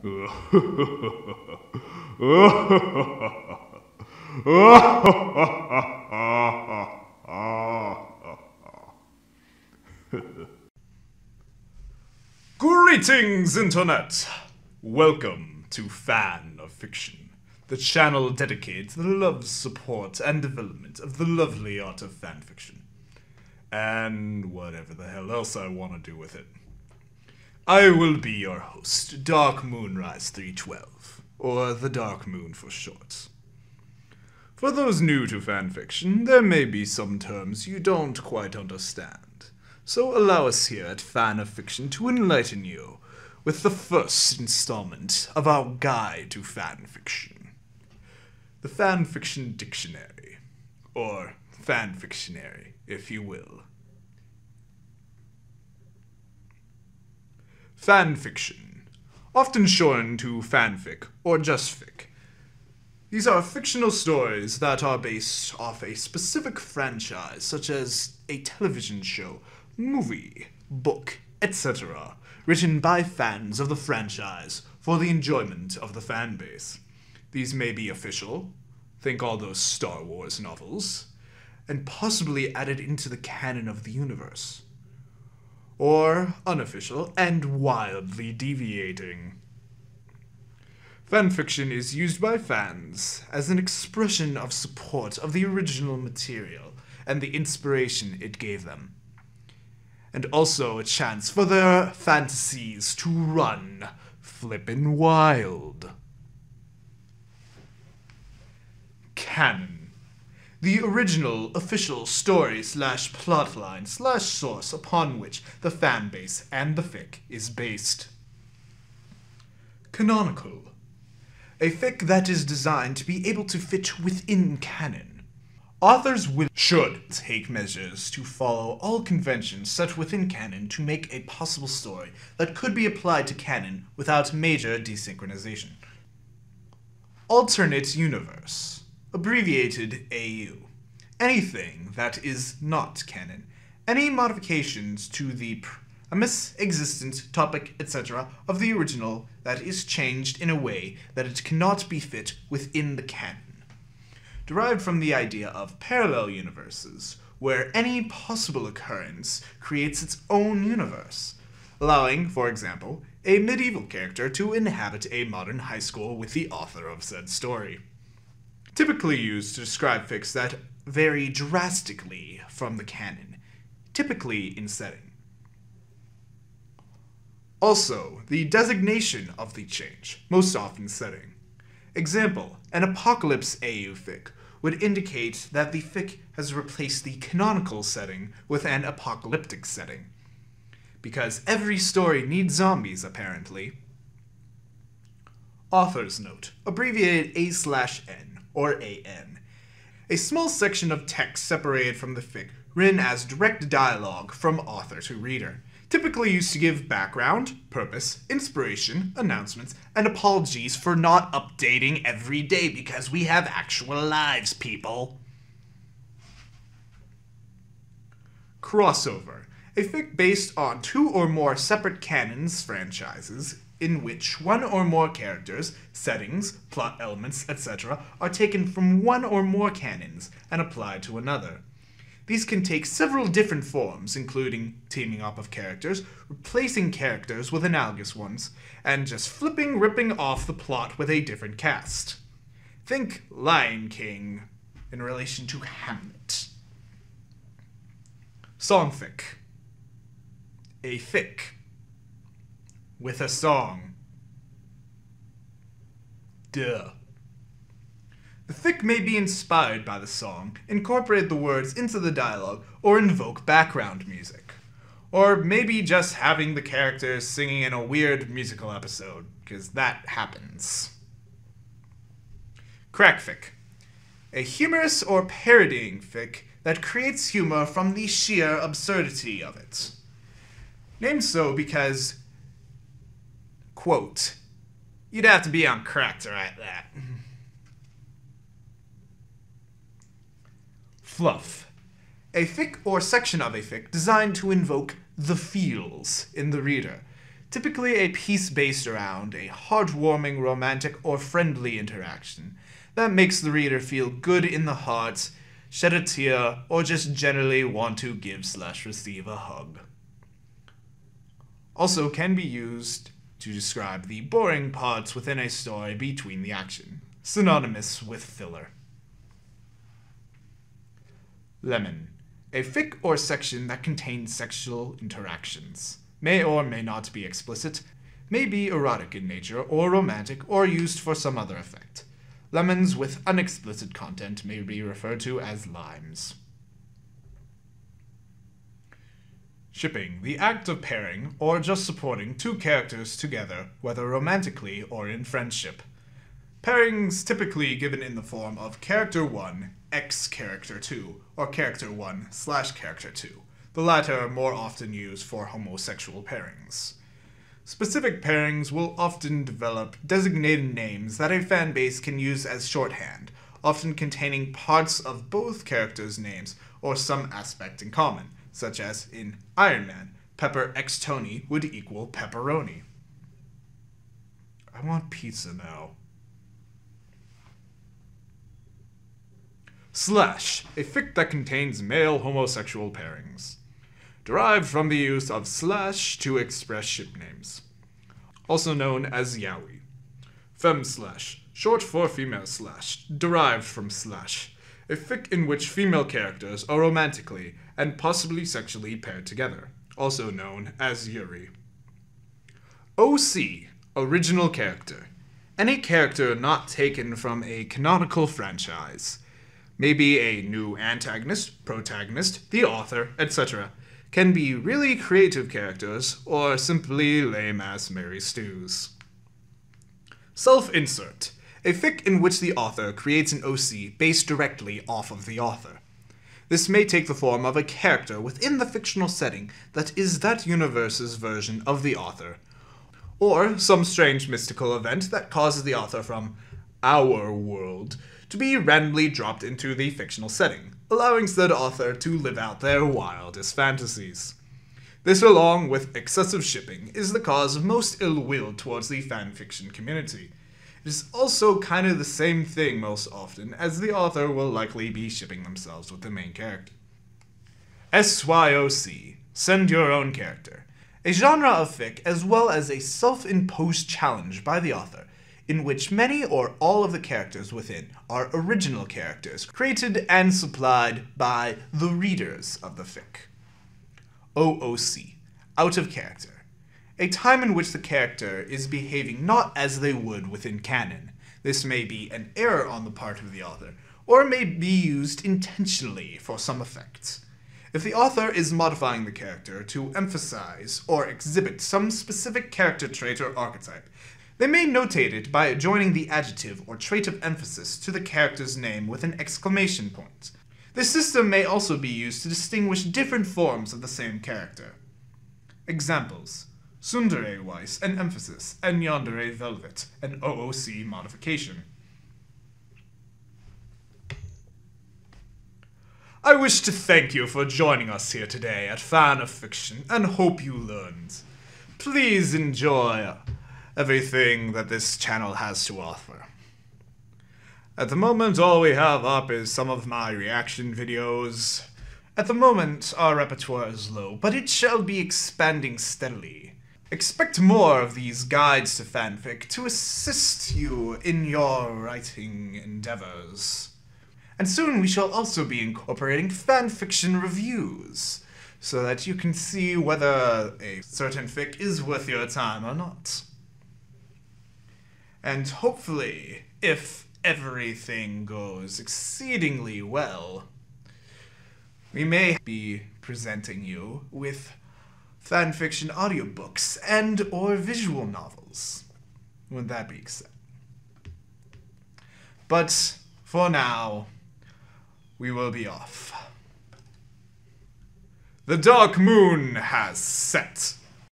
Greetings, Internet! Welcome to Fan of Fiction, the channel dedicated to the love, support, and development of the lovely art of fanfiction. And whatever the hell else I want to do with it. I will be your host, Dark Moonrise 312, or the Dark Moon for short. For those new to fanfiction, there may be some terms you don't quite understand, so allow us here at Fan of Fiction to enlighten you with the first installment of our guide to fanfiction. The Fanfiction Dictionary, or Fanfictionary, if you will. Fanfiction, often shortened to fanfic or just fic. These are fictional stories that are based off a specific franchise, such as a television show, movie, book, etc., written by fans of the franchise for the enjoyment of the fan base. These may be official, think all those Star Wars novels, and possibly added into the canon of the universe. Or unofficial and wildly deviating. Fanfiction is used by fans as an expression of support of the original material and the inspiration it gave them, and also a chance for their fantasies to run flippin' wild. Canon. The original official story/plotline/source upon which the fanbase and the fic is based. Canonical. A fic that is designed to be able to fit within canon. Authors should take measures to follow all conventions set within canon to make a possible story that could be applied to canon without major desynchronization. Alternate universe, abbreviated AU. Anything that is not canon. Any modifications to the premise, existent, topic, etc. of the original that is changed in a way that it cannot be fit within the canon. Derived from the idea of parallel universes, where any possible occurrence creates its own universe, allowing, for example, a medieval character to inhabit a modern high school with the author of said story. Typically used to describe fics that vary drastically from the canon, typically in setting. Also, the designation of the change, most often setting. Example, an apocalypse AU fic would indicate that the fic has replaced the canonical setting with an apocalyptic setting. Because every story needs zombies, apparently. Author's note, abbreviated A/N, or AN. A small section of text separated from the fic, written as direct dialogue from author to reader. Typically used to give background, purpose, inspiration, announcements, and apologies for not updating every day because we have actual lives, people. Crossover. A fic based on two or more separate canons franchises in which one or more characters, settings, plot elements, etc. are taken from one or more canons and applied to another. These can take several different forms, including teaming up of characters, replacing characters with analogous ones, and just ripping off the plot with a different cast. Think Lion King in relation to Hamlet. Songfic. A fic with a song. Duh. The fic may be inspired by the song, incorporate the words into the dialogue, or invoke background music. Or maybe just having the characters singing in a weird musical episode, because that happens. Crackfic. A humorous or parodying fic that creates humor from the sheer absurdity of it. Named so because, quote, you'd have to be on crack to write that. Fluff. A fic or section of a fic designed to invoke the feels in the reader, typically a piece based around a heartwarming, romantic, or friendly interaction that makes the reader feel good in the heart, shed a tear, or just generally want to give/receive a hug. Also can be used to describe the boring parts within a story between the action, synonymous with filler. Lemon. A fic or section that contains sexual interactions. May or may not be explicit, may be erotic in nature or romantic or used for some other effect. Lemons with unexplicit content may be referred to as limes. Shipping, the act of pairing or just supporting two characters together, whether romantically or in friendship. Pairings typically given in the form of character 1 x character 2 or character 1 / character 2, the latter more often used for homosexual pairings. Specific pairings will often develop designated names that a fanbase can use as shorthand, often containing parts of both characters' names or some aspect in common, such as in Iron Man, Pepper x Tony would equal pepperoni. I want pizza now. Slash, a fic that contains male homosexual pairings. Derived from the use of slash to express ship names. Also known as yaoi. Fem slash, short for female slash, derived from slash. A fic in which female characters are romantically and possibly sexually paired together. Also known as yuri. OC, original character. Any character not taken from a canonical franchise. Maybe a new antagonist, protagonist, the author, etc. Can be really creative characters, or simply lame-ass Mary Stews. Self-insert. A fic in which the author creates an OC based directly off of the author. This may take the form of a character within the fictional setting that is that universe's version of the author, or some strange mystical event that causes the author from our world to be randomly dropped into the fictional setting, allowing said author to live out their wildest fantasies. This, along with excessive shipping, is the cause of most ill will towards the fanfiction community. It is also kind of the same thing most often, as the author will likely be shipping themselves with the main character. SYOC, send your own character. A genre of fic as well as a self-imposed challenge by the author, in which many or all of the characters within are original characters, created and supplied by the readers of the fic. OOC, out of character. A time in which the character is behaving not as they would within canon. This may be an error on the part of the author, or may be used intentionally for some effect. If the author is modifying the character to emphasize or exhibit some specific character trait or archetype, they may notate it by joining the adjective or trait of emphasis to the character's name with an exclamation point. This system may also be used to distinguish different forms of the same character. Examples: Tsundere Weiss, an emphasis, and Yandere Velvet, an OOC modification. I wish to thank you for joining us here today at Fan of Fiction, and hope you learned. Please enjoy everything that this channel has to offer. At the moment, all we have up is some of my reaction videos. At the moment, our repertoire is low, but it shall be expanding steadily. Expect more of these guides to fanfic to assist you in your writing endeavors. And soon we shall also be incorporating fanfiction reviews, so that you can see whether a certain fic is worth your time or not. And hopefully, if everything goes exceedingly well, we may be presenting you with fanfiction audiobooks and or visual novels, with that being said. But for now, we will be off. The dark moon has set.